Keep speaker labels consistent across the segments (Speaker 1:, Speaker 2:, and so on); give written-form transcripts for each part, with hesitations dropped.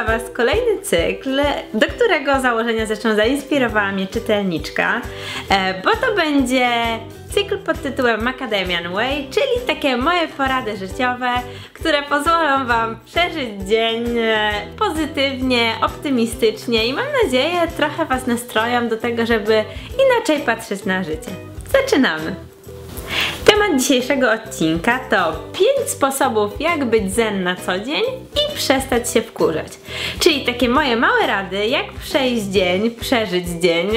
Speaker 1: dla Was kolejny cykl, do którego założenia zresztą zainspirowała mnie czytelniczka, bo to będzie cykl pod tytułem Macadamian Way, czyli takie moje porady życiowe, które pozwolą Wam przeżyć dzień pozytywnie, optymistycznie i mam nadzieję trochę Was nastroją do tego, żeby inaczej patrzeć na życie. Zaczynamy! Temat dzisiejszego odcinka to 5 sposobów, jak być zen na co dzień i przestać się wkurzać. Czyli takie moje małe rady, jak przejść dzień, przeżyć dzień,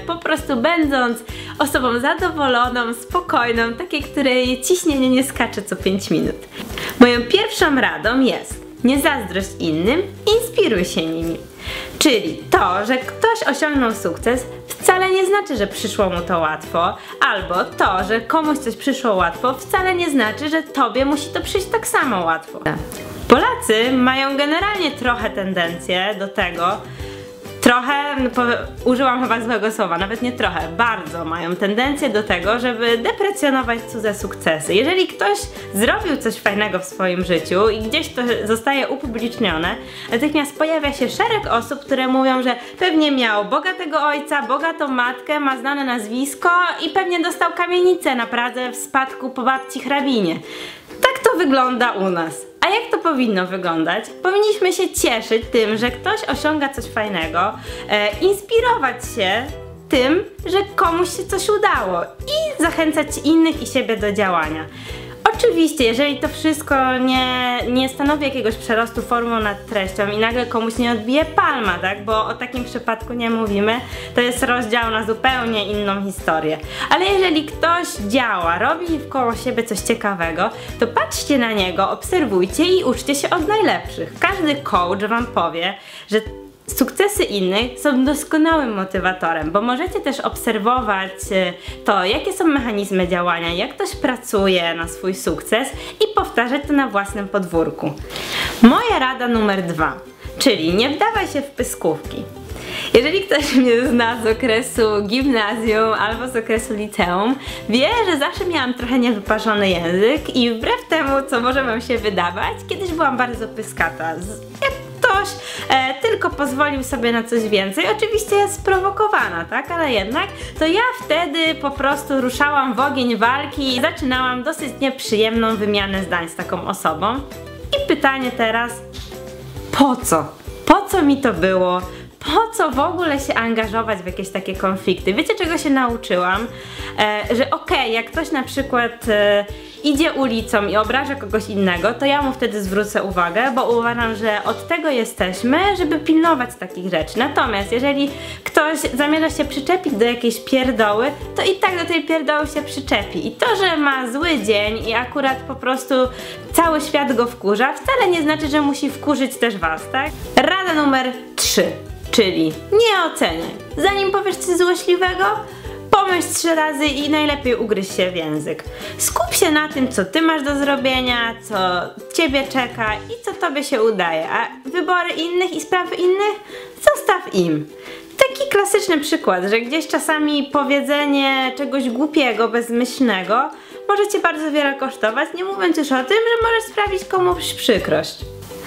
Speaker 1: po prostu będąc osobą zadowoloną, spokojną, takiej, której ciśnienie nie skacze co 5 minut. Moją pierwszą radą jest: nie zazdrość innym, inspiruj się nimi. Czyli to, że ktoś osiągnął sukces, wcale nie znaczy, że przyszło mu to łatwo, albo to, że komuś coś przyszło łatwo, wcale nie znaczy, że tobie musi to przyjść tak samo łatwo. Polacy mają generalnie trochę tendencję do tego, użyłam chyba złego słowa, nawet nie trochę, bardzo mają tendencję do tego, żeby deprecjonować cudze sukcesy. Jeżeli ktoś zrobił coś fajnego w swoim życiu i gdzieś to zostaje upublicznione, natychmiast pojawia się szereg osób, które mówią, że pewnie miał bogatego ojca, bogatą matkę, ma znane nazwisko i pewnie dostał kamienicę na Pradze w spadku po babci hrabinie. Tak to wygląda u nas. A jak to powinno wyglądać? Powinniśmy się cieszyć tym, że ktoś osiąga coś fajnego, inspirować się tym, że komuś się coś udało i zachęcać innych i siebie do działania. Oczywiście, jeżeli to wszystko nie stanowi jakiegoś przerostu formą nad treścią i nagle komuś nie odbije palma, tak? Bo o takim przypadku nie mówimy, to jest rozdział na zupełnie inną historię. Ale jeżeli ktoś działa, robi wkoło siebie coś ciekawego, to patrzcie na niego, obserwujcie i uczcie się od najlepszych. Każdy coach Wam powie, że sukcesy innych są doskonałym motywatorem, bo możecie też obserwować to, jakie są mechanizmy działania, jak ktoś pracuje na swój sukces i powtarzać to na własnym podwórku. Moja rada numer 2, czyli nie wdawaj się w pyskówki. Jeżeli ktoś mnie zna z okresu gimnazjum albo z okresu liceum, wie, że zawsze miałam trochę niewyparzony język i wbrew temu, co może Wam się wydawać, kiedyś byłam bardzo pyskata. Jak ktoś tylko pozwolił sobie na coś więcej, oczywiście jest sprowokowana, tak? Ale jednak to ja wtedy po prostu ruszałam w ogień walki i zaczynałam dosyć nieprzyjemną wymianę zdań z taką osobą. I pytanie teraz: po co? Po co mi to było? Po co w ogóle się angażować w jakieś takie konflikty? Wiecie, czego się nauczyłam? Że okej, jak ktoś na przykład idzie ulicą i obraża kogoś innego, to ja mu wtedy zwrócę uwagę, bo uważam, że od tego jesteśmy, żeby pilnować takich rzeczy. Natomiast jeżeli ktoś zamierza się przyczepić do jakiejś pierdoły, to i tak do tej pierdoły się przyczepi. I to, że ma zły dzień i akurat po prostu cały świat go wkurza, wcale nie znaczy, że musi wkurzyć też Was, tak? Rada numer 3. Czyli nie oceniaj. Zanim powiesz coś złośliwego, pomyśl 3 razy i najlepiej ugryź się w język. Skup się na tym, co Ty masz do zrobienia, co Ciebie czeka i co Tobie się udaje, a wybory innych i sprawy innych zostaw im. Taki klasyczny przykład, że gdzieś czasami powiedzenie czegoś głupiego, bezmyślnego może Cię bardzo wiele kosztować, nie mówiąc już o tym, że możesz sprawić komuś przykrość.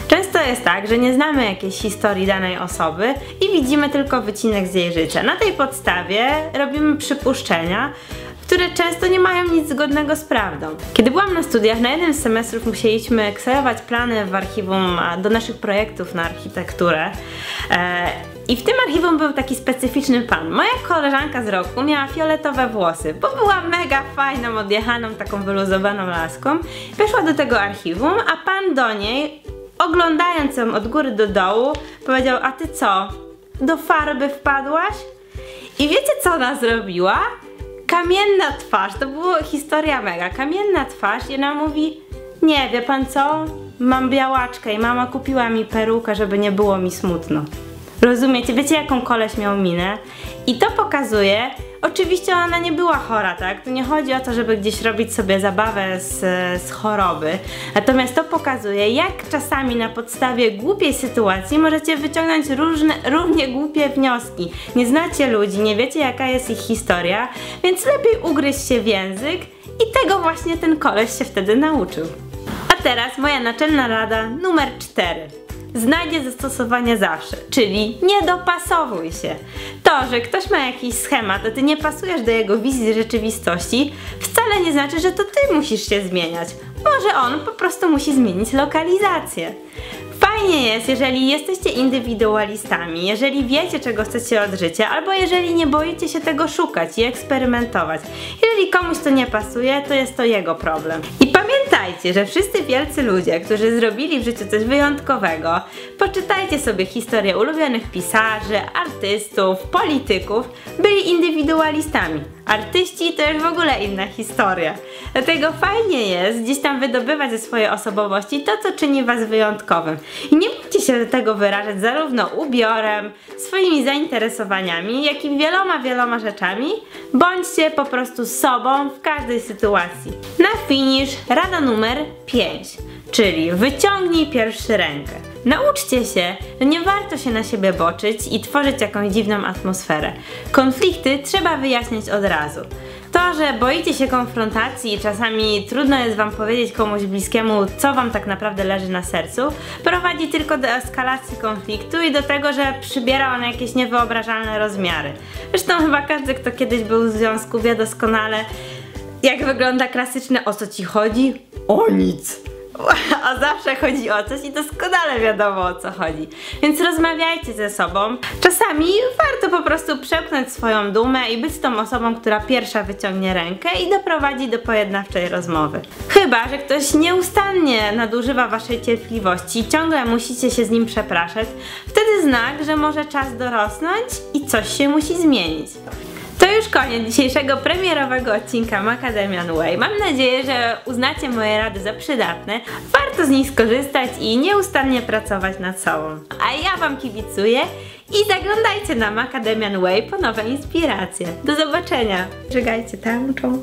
Speaker 1: Często jest tak, że nie znamy jakiejś historii danej osoby i widzimy tylko wycinek z jej życia. Na tej podstawie robimy przypuszczenia, które często nie mają nic zgodnego z prawdą. Kiedy byłam na studiach, na jednym z semestrów musieliśmy kselerować plany w archiwum do naszych projektów na architekturę. I w tym archiwum był taki specyficzny pan. Moja koleżanka z roku miała fioletowe włosy, bo była mega fajną, odjechaną, taką wyluzowaną laską. Weszła do tego archiwum, a pan do niej, oglądając ją od góry do dołu, powiedział: a ty co, do farby wpadłaś? I wiecie, co ona zrobiła? Kamienna twarz, to była historia mega, kamienna twarz i ona mówi: nie, wie pan co, mam białaczkę i mama kupiła mi perukę, żeby nie było mi smutno. Rozumiecie? Wiecie, jaką koleś miał minę? I to pokazuje, oczywiście ona nie była chora, tak? Tu nie chodzi o to, żeby gdzieś robić sobie zabawę z choroby. Natomiast to pokazuje, jak czasami na podstawie głupiej sytuacji możecie wyciągnąć równie głupie wnioski. Nie znacie ludzi, nie wiecie, jaka jest ich historia, więc lepiej ugryźć się w język i tego właśnie ten koleś się wtedy nauczył. A teraz moja naczelna rada numer 4. znajdzie zastosowanie zawsze, czyli nie dopasowuj się. To, że ktoś ma jakiś schemat, a ty nie pasujesz do jego wizji rzeczywistości, wcale nie znaczy, że to ty musisz się zmieniać. Może on po prostu musi zmienić lokalizację. Fajnie jest, jeżeli jesteście indywidualistami, jeżeli wiecie, czego chcecie od życia, albo jeżeli nie boicie się tego szukać i eksperymentować. Jeżeli komuś to nie pasuje, to jest to jego problem. I pamiętajcie, że wszyscy wielcy ludzie, którzy zrobili w życiu coś wyjątkowego, poczytajcie sobie historię ulubionych pisarzy, artystów, polityków, byli indywidualistami. Artyści to już w ogóle inna historia. Dlatego fajnie jest gdzieś tam wydobywać ze swojej osobowości to, co czyni was wyjątkowym. I nie bójcie się do tego wyrażać zarówno ubiorem, swoimi zainteresowaniami, jak i wieloma rzeczami. Bądźcie po prostu sobą w każdej sytuacji. Na finisz rada numer 5, czyli wyciągnij pierwszy rękę. Nauczcie się, że nie warto się na siebie boczyć i tworzyć jakąś dziwną atmosferę. Konflikty trzeba wyjaśnić od razu. To, że boicie się konfrontacji i czasami trudno jest wam powiedzieć komuś bliskiemu, co wam tak naprawdę leży na sercu, prowadzi tylko do eskalacji konfliktu i do tego, że przybiera on jakieś niewyobrażalne rozmiary. Zresztą chyba każdy, kto kiedyś był w związku, wie doskonale, jak wygląda klasyczne "o co ci chodzi?" O nic! A zawsze chodzi o coś i doskonale wiadomo, o co chodzi. Więc rozmawiajcie ze sobą. Czasami warto po prostu przełknąć swoją dumę i być tą osobą, która pierwsza wyciągnie rękę i doprowadzi do pojednawczej rozmowy. Chyba że ktoś nieustannie nadużywa waszej cierpliwości i ciągle musicie się z nim przepraszać, wtedy znak, że może czas dorosnąć i coś się musi zmienić. To już koniec dzisiejszego premierowego odcinka Macadamian Way. Mam nadzieję, że uznacie moje rady za przydatne. Warto z nich skorzystać i nieustannie pracować nad sobą. A ja wam kibicuję i zaglądajcie na Macadamian Way po nowe inspiracje. Do zobaczenia. Żygajcie tęczą.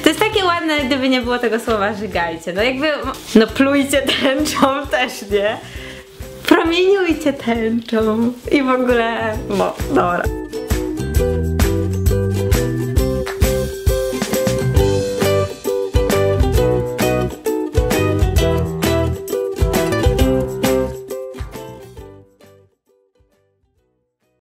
Speaker 1: To jest takie ładne, gdyby nie było tego słowa żygajcie. No jakby, no plujcie tęczą też, nie? Promieniujcie tęczą. I w ogóle, no dobra.